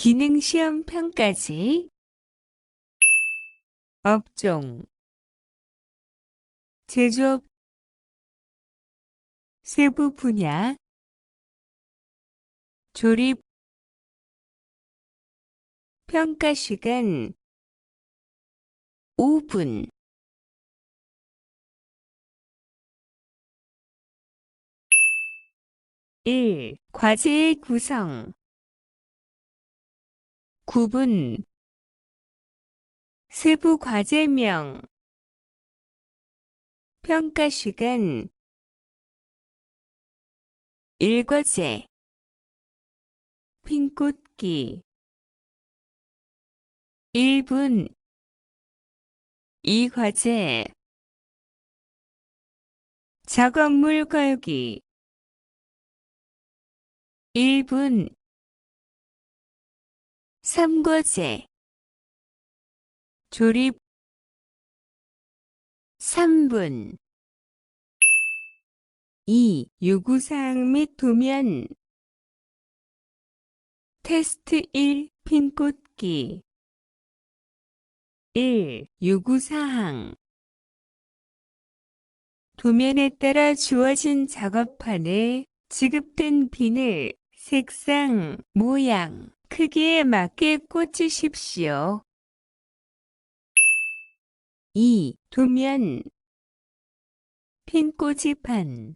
기능시험 평가지. 업종, 제조업, 세부 분야, 조립, 평가 시간 5분. 1. 과제의 구성. 구분. 세부 과제명. 평가 시간. 1과제. 핀 꽂기. 1분. 2과제. 작업물 걸기. 1분. 3과제. 조립. 3분. 2. 요구사항 및 도면. 테스트 1. 핀 꽂기. 1. 요구사항. 도면에 따라 주어진 작업판에 지급된 비늘, 색상, 모양, 크기에 맞게 꽂으십시오. 2. 도면. 핀 꽂이판.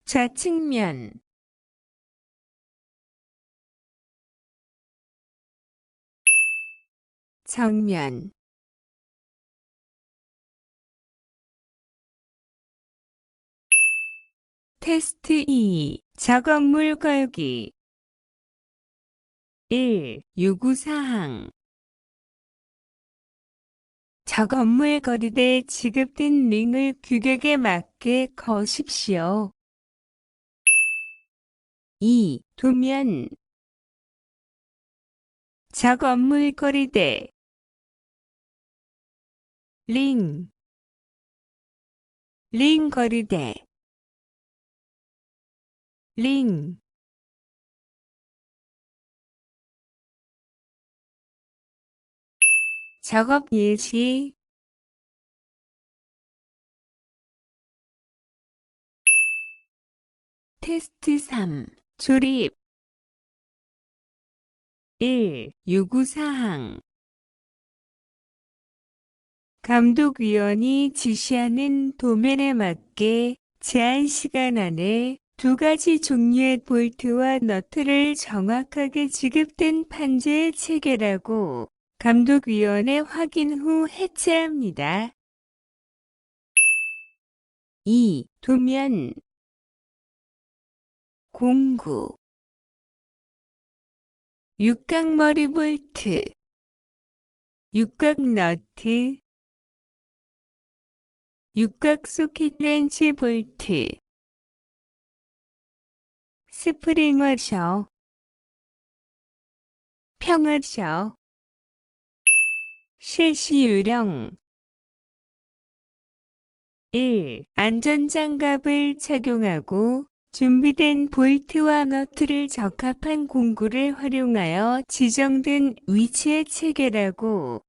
좌측면. 정면. 테스트 2. 작업물 걸기. 1. 요구사항. 작업물 거리대 지급된 링을 규격에 맞게 거십시오. 2. 도면. 작업물 거리대. 링. 링 거리대. 링. 작업 예시. 테스트 3. 조립. 1. 요구사항. 감독위원이 지시하는 도면에 맞게 제한 시간 안에 2가지 종류의 볼트와 너트를 정확하게 지급된 판재에 체결하고 감독위원회 확인 후 해체합니다. 2. 도면. 공구. 육각머리 볼트. 육각 너트. 육각 소켓 렌치 볼트. 스프링 워셔. 평워셔. 실시 요령. 1. 안전장갑을 착용하고 준비된 볼트와 너트를 적합한 공구를 활용하여 지정된 위치에 체결하고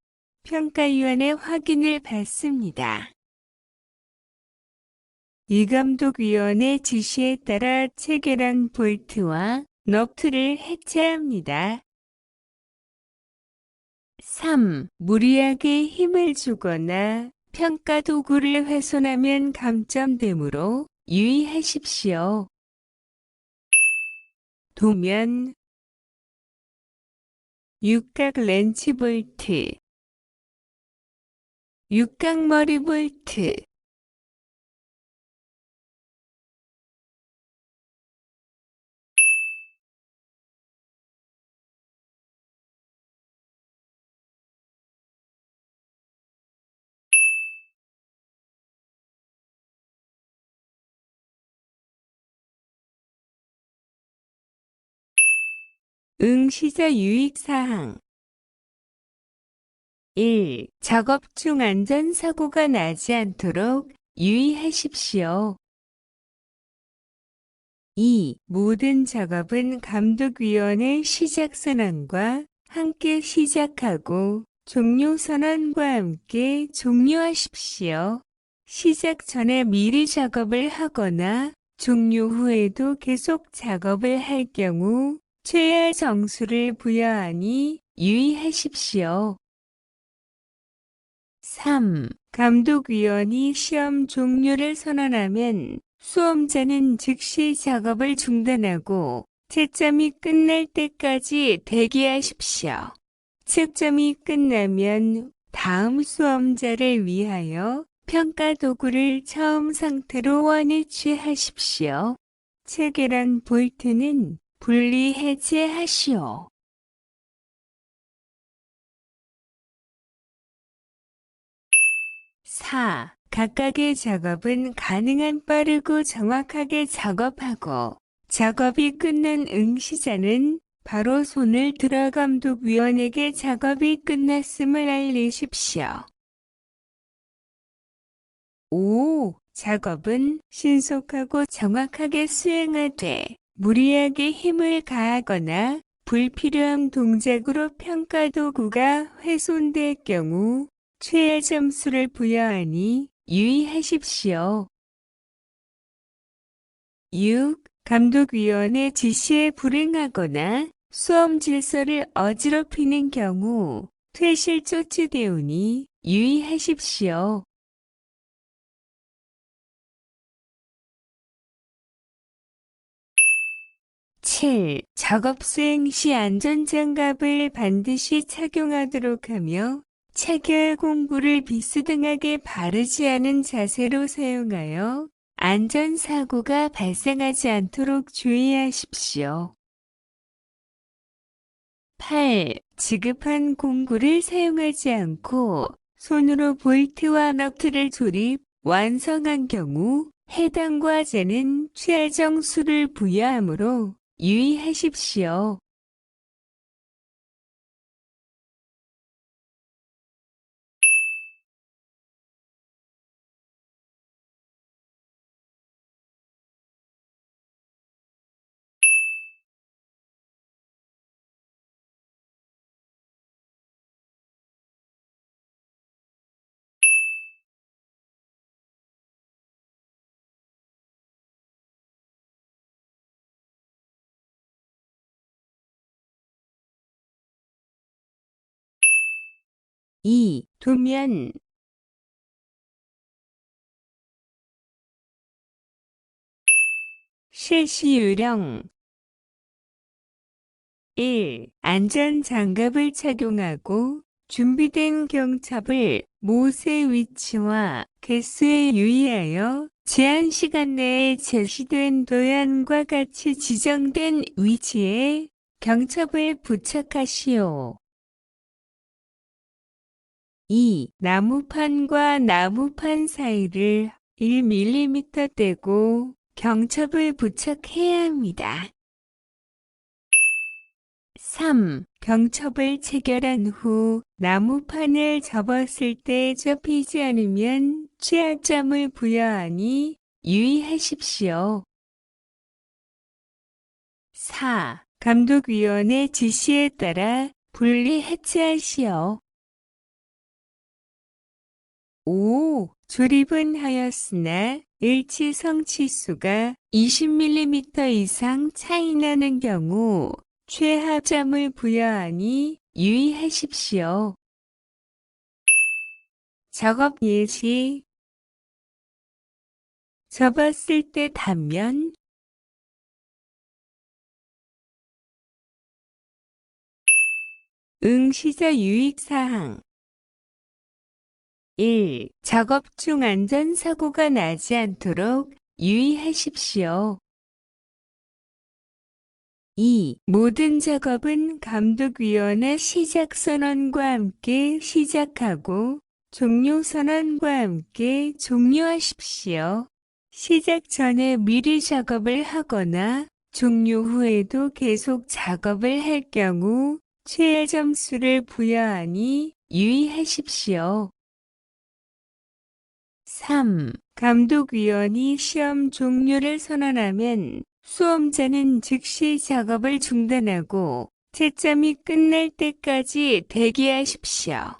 평가위원회 확인을 받습니다. 이감독위원회 지시에 따라 체결한 볼트와 너트를 해체합니다. 3. 무리하게 힘을 주거나 평가 도구를 훼손하면 감점되므로 유의하십시오. 도면. 육각 렌치 볼트. 육각머리 볼트. 응시자 유익사항. 1. 작업 중 안전사고가 나지 않도록 유의하십시오. 2. 모든 작업은 감독위원의 시작 선언과 함께 시작하고 종료 선언과 함께 종료하십시오. 시작 전에 미리 작업을 하거나 종료 후에도 계속 작업을 할 경우 최하 점수를 부여하니 유의하십시오. 3. 감독위원이 시험 종료를 선언하면 수험자는 즉시 작업을 중단하고 채점이 끝날 때까지 대기하십시오. 채점이 끝나면 다음 수험자를 위하여 평가 도구를 처음 상태로 원위치하십시오. 체결한 볼트는 분리 해제하시오. 4. 각각의 작업은 가능한 빠르고 정확하게 작업하고 작업이 끝난 응시자는 바로 손을 들어 감독위원에게 작업이 끝났음을 알리십시오. 5. 작업은 신속하고 정확하게 수행하되 무리하게 힘을 가하거나 불필요한 동작으로 평가 도구가 훼손될 경우 최하 점수를 부여하니 유의하십시오. 6. 감독위원의 지시에 불응하거나 수험 질서를 어지럽히는 경우 퇴실 조치되오니 유의하십시오. 7. 작업 수행 시 안전장갑을 반드시 착용하도록 하며 체결 공구를 비스듬하게 바르지 않은 자세로 사용하여 안전사고가 발생하지 않도록 주의하십시오. 8. 지급한 공구를 사용하지 않고 손으로 볼트와 너트를 조립, 완성한 경우 해당 과제는 최하 점수를 부여하므로 유의하십시오. 2. 도면 실시 요령 1. 안전장갑을 착용하고 준비된 경첩을 못의 위치와 개수에 유의하여 제한 시간 내에 제시된 도안과 같이 지정된 위치에 경첩을 부착하시오. 2. 나무판과 나무판 사이를 1mm 떼고 경첩을 부착해야 합니다. 3. 경첩을 체결한 후 나무판을 접었을 때 접히지 않으면 최하점을 부여하니 유의하십시오. 4. 감독위원의 지시에 따라 분리 해체하시오. 5. 조립은 하였으나 일치성 치수가 20mm 이상 차이 나는 경우 최하점을 부여하니 유의하십시오. 작업 예시 접었을 때 단면 응시자 유익사항 1. 작업 중 안전사고가 나지 않도록 유의하십시오. 2. 모든 작업은 감독위원의 시작선언과 함께 시작하고 종료선언과 함께 종료하십시오. 시작 전에 미리 작업을 하거나 종료 후에도 계속 작업을 할 경우 최하 점수를 부여하니 유의하십시오. 3. 감독위원이 시험 종료를 선언하면 수험자는 즉시 작업을 중단하고 채점이 끝날 때까지 대기하십시오.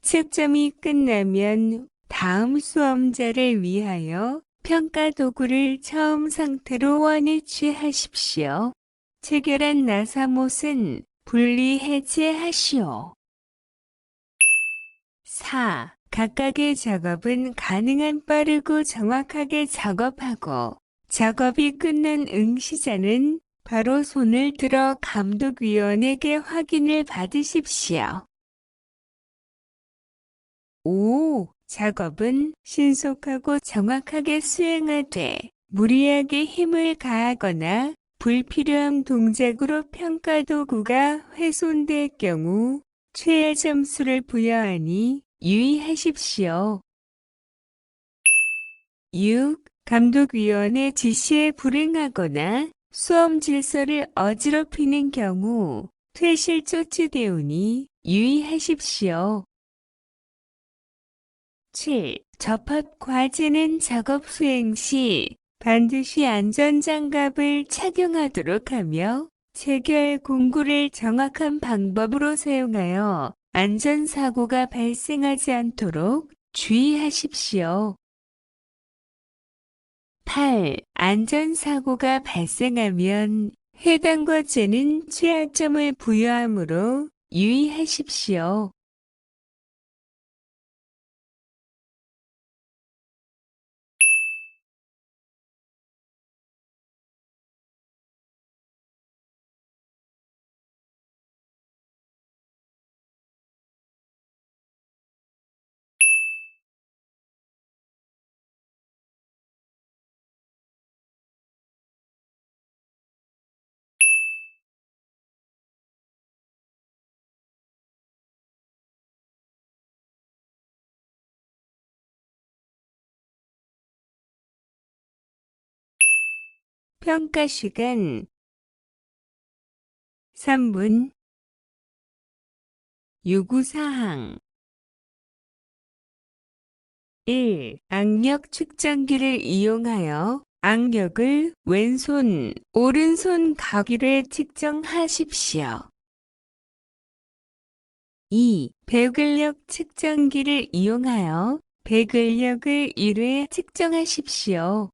채점이 끝나면 다음 수험자를 위하여 평가 도구를 처음 상태로 원위치하십시오. 체결한 나사못은 분리 해체하시오. 4. 각각의 작업은 가능한 빠르고 정확하게 작업하고 작업이 끝난 응시자는 바로 손을 들어 감독위원에게 확인을 받으십시오. 5. 작업은 신속하고 정확하게 수행하되 무리하게 힘을 가하거나 불필요한 동작으로 평가 도구가 훼손될 경우 최하 점수를 부여하니 유의하십시오. 6. 감독위원의 지시에 불응하거나 수험 질서를 어지럽히는 경우 퇴실 조치되오니 유의하십시오. 7. 접합 과제는 작업 수행 시 반드시 안전장갑을 착용하도록 하며 체결 공구를 정확한 방법으로 사용하여 안전사고가 발생하지 않도록 주의하십시오. 8. 안전사고가 발생하면 해당 과제는 취하점을 부여하므로 유의하십시오. 평가 시간 3분. 요구사항 1. 악력 측정기를 이용하여 악력을 왼손, 오른손 가기를 측정하십시오. 2. 배근력 측정기를 이용하여 배근력을 1회 측정하십시오.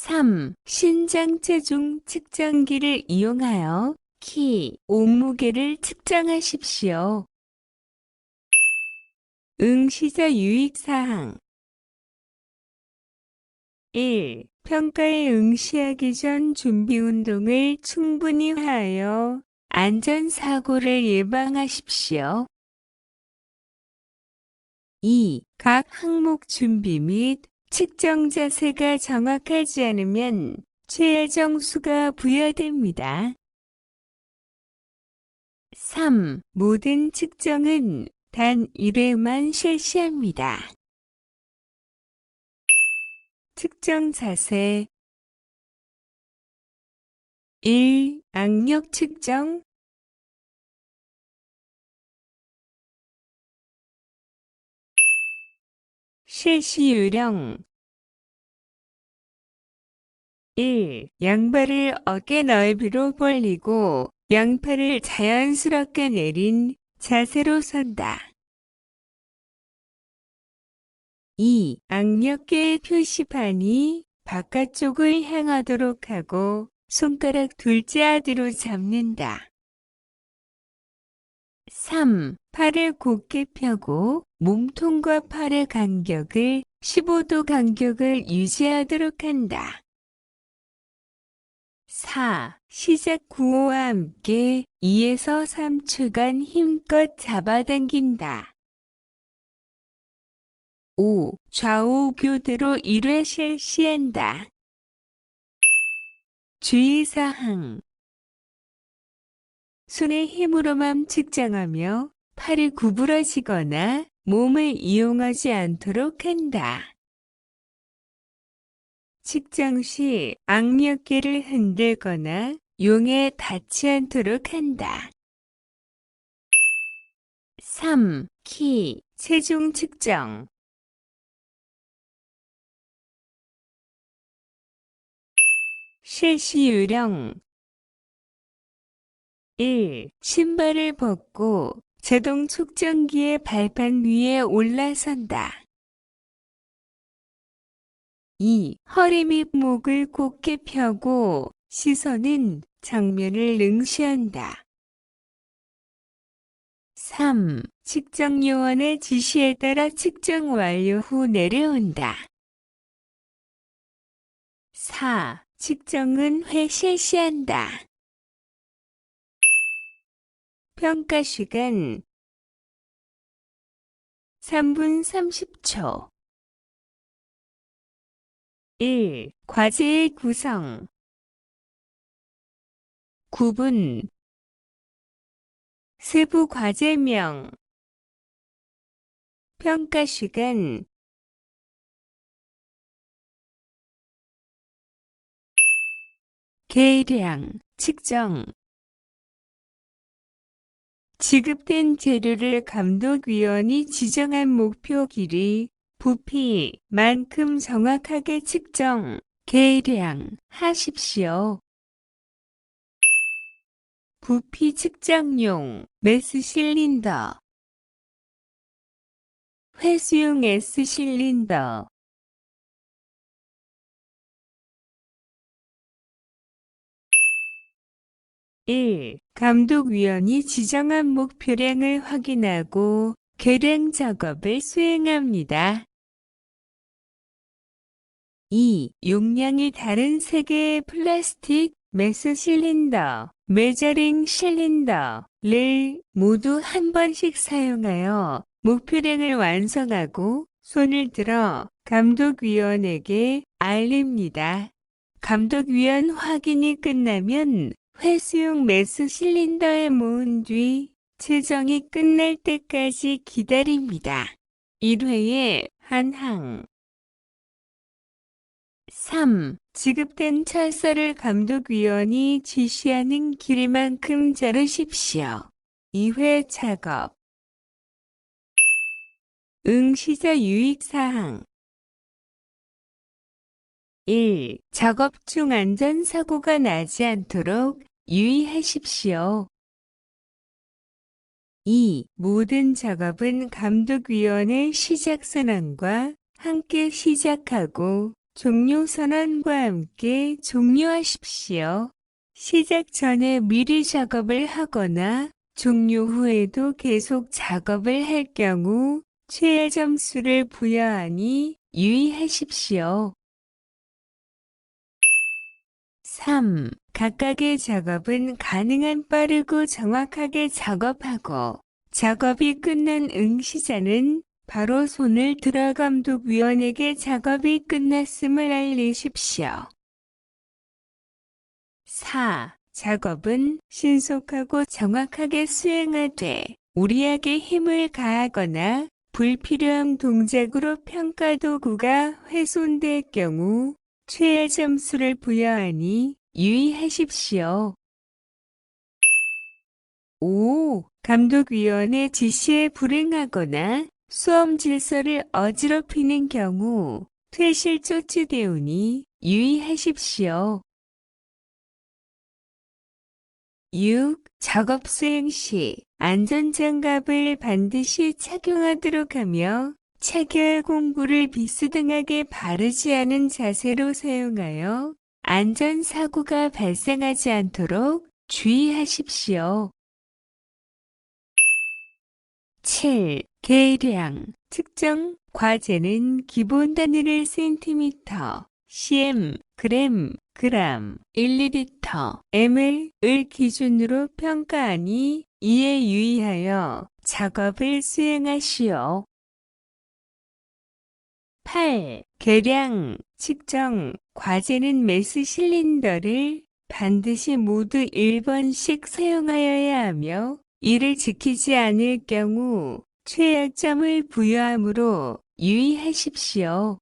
3. 신장 체중 측정기를 이용하여 키, 몸무게를 측정하십시오. 응시자 유익사항 1. 평가에 응시하기 전 준비운동을 충분히 하여 안전사고를 예방하십시오. 2. 각 항목 준비 및 측정 자세가 정확하지 않으면 최하 점수가 부여됩니다. 3. 모든 측정은 단 1회만 실시합니다. 측정 자세 1. 악력 측정 실시 요령 1. 양발을 어깨 넓이로 벌리고 양팔을 자연스럽게 내린 자세로 선다. 2. 악력계 표시판이 바깥쪽을 향하도록 하고 손가락 둘째 아디로 잡는다. 3. 팔을 곧게 펴고 몸통과 팔의 간격을 15도 간격을 유지하도록 한다. 4. 시작 구호와 함께 2에서 3초간 힘껏 잡아당긴다. 5. 좌우 교대로 1회 실시한다. 주의사항 손의 힘으로만 측정하며 팔이 구부러지거나 몸을 이용하지 않도록 한다. 측정 시 악력계를 흔들거나 용에 닿지 않도록 한다. 3. 키, 체중 측정 실시 요령 1. 신발을 벗고 자동 측정기의 발판 위에 올라선다. 2. 허리 및 목을 곧게 펴고 시선은 정면을 응시한다. 3. 측정 요원의 지시에 따라 측정 완료 후 내려온다. 4. 측정은 회 실시한다. 평가 시간 3분 30초. 1. 과제의 구성 9분 세부 과제명 평가 시간 계량 측정 지급된 재료를 감독위원이 지정한 목표 길이, 부피만큼 정확하게 측정, 계량하십시오. 부피 측정용 메스 실린더 회수용 S 실린더 1. 감독위원이 지정한 목표량을 확인하고 계량 작업을 수행합니다. 2. 용량이 다른 3개의 플라스틱 메스 실린더, 메저링 실린더를 모두 한 번씩 사용하여 목표량을 완성하고 손을 들어 감독위원에게 알립니다. 감독위원 확인이 끝나면 회수용 메스 실린더에 모은 뒤 채정이 끝날 때까지 기다립니다. 1회에 한 항. 3. 지급된 철사를 감독위원이 지시하는 길이만큼 자르십시오. 2회 작업. 응시자 유익사항 1. 작업 중 안전사고가 나지 않도록 유의하십시오. 2. 모든 작업은 감독위원의 시작선언과 함께 시작하고 종료선언과 함께 종료하십시오. 시작 전에 미리 작업을 하거나 종료 후에도 계속 작업을 할 경우 최하 점수를 부여하니 유의하십시오. 3. 각각의 작업은 가능한 빠르고 정확하게 작업하고 작업이 끝난 응시자는 바로 손을 들어 감독위원에게 작업이 끝났음을 알리십시오. 4. 작업은 신속하고 정확하게 수행하되 무리하게 힘을 가하거나 불필요한 동작으로 평가 도구가 훼손될 경우 최하 점수를 부여하니 유의하십시오. 5. 감독위원의 지시에 불응하거나 수험 질서를 어지럽히는 경우 퇴실 조치되오니 유의하십시오. 6. 작업 수행 시 안전장갑을 반드시 착용하도록 하며 체결 공구를 비스듬하게 바르지 않은 자세로 사용하여 안전사고가 발생하지 않도록 주의하십시오. 7. 계량, 측정, 과제는 기본 단위를 센티미터, cm, 그램, 그람, 1리터, ml을 기준으로 평가하니 이에 유의하여 작업을 수행하시오. 8. 계량, 측정, 과제는 메스 실린더를 반드시 모두 1번씩 사용하여야 하며 이를 지키지 않을 경우 최악점을 부여하므로 유의하십시오.